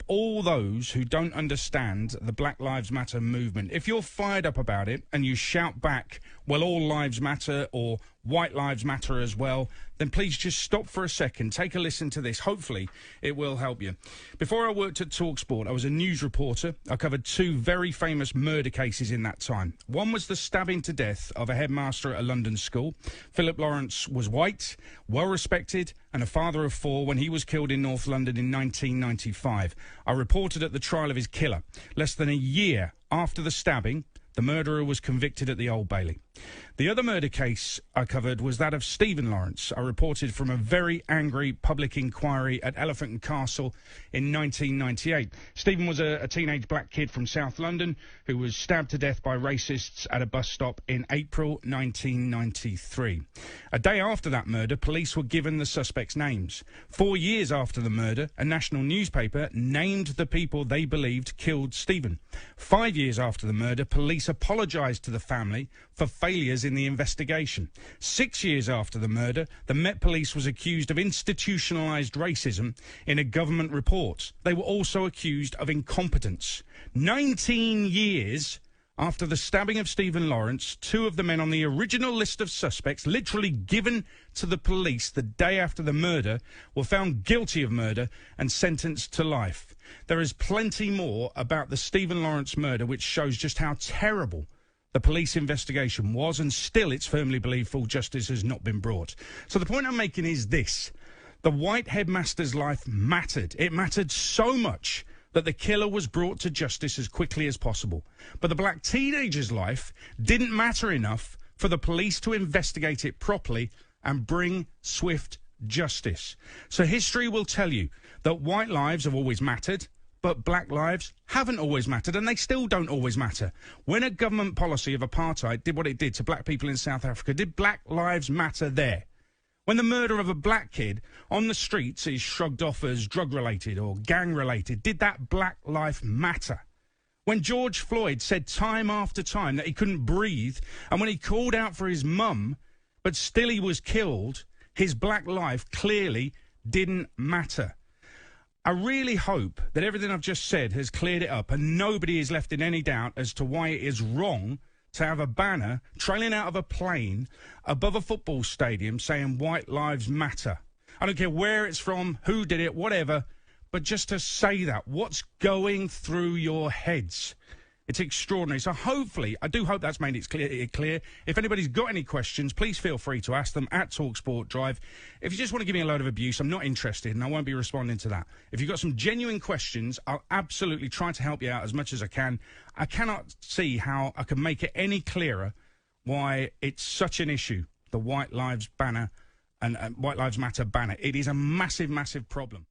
all those who don't understand the Black Lives Matter movement. If you're fired up about it and you shout back, well, all lives matter or white lives matter as well, then please just stop for a second, take a listen to this. Hopefully it will help you. Before I worked at TalkSport, I was a news reporter. I covered two very famous murder cases in that time. One was the stabbing to death of a headmaster at a London school. Philip Lawrence was white, well respected, and a father of four when he was killed in North London in 1995. I reported at the trial of his killer. Less than a year after the stabbing, the murderer was convicted at the Old Bailey. The other murder case I covered was that of Stephen Lawrence. I reported from a very angry public inquiry at Elephant and Castle in 1998. Stephen was a teenage black kid from South London who was stabbed to death by racists at a bus stop in April 1993. A day after that murder, police were given the suspects' names. 4 years after the murder, a national newspaper named the people they believed killed Stephen. 5 years after the murder, police apologised to the family for failures in the investigation. 6 years after the murder, the Met Police was accused of institutionalised racism in a government report. They were also accused of incompetence. 19 years after the stabbing of Stephen Lawrence, two of the men on the original list of suspects, literally given to the police the day after the murder, were found guilty of murder and sentenced to life. There is plenty more about the Stephen Lawrence murder which shows just how terrible the police investigation was, and still it's firmly believed full justice has not been brought. So the point I'm making is this. The white headmaster's life mattered. It mattered so much that the killer was brought to justice as quickly as possible. But the black teenager's life didn't matter enough for the police to investigate it properly and bring swift justice. So history will tell you that white lives have always mattered, but black lives haven't always mattered, and they still don't always matter. When a government policy of apartheid did what it did to black people in South Africa, did black lives matter there? When the murder of a black kid on the streets is shrugged off as drug-related or gang-related, did that black life matter? When George Floyd said time after time that he couldn't breathe, and when he called out for his mum, but still he was killed, his black life clearly didn't matter. I really hope that everything I've just said has cleared it up and nobody is left in any doubt as to why it is wrong to have a banner trailing out of a plane above a football stadium saying white lives matter. I don't care where it's from, who did it, whatever, but just to say that, what's going through your heads? It's extraordinary. So hopefully, I do hope that's made it clear. If anybody's got any questions, please feel free to ask them at TalkSport Drive. If you just want to give me a load of abuse, I'm not interested and I won't be responding to that. If you've got some genuine questions, I'll absolutely try to help you out as much as I can. I cannot see how I can make it any clearer why it's such an issue, the White Lives banner and White Lives Matter banner. It is a massive, massive problem.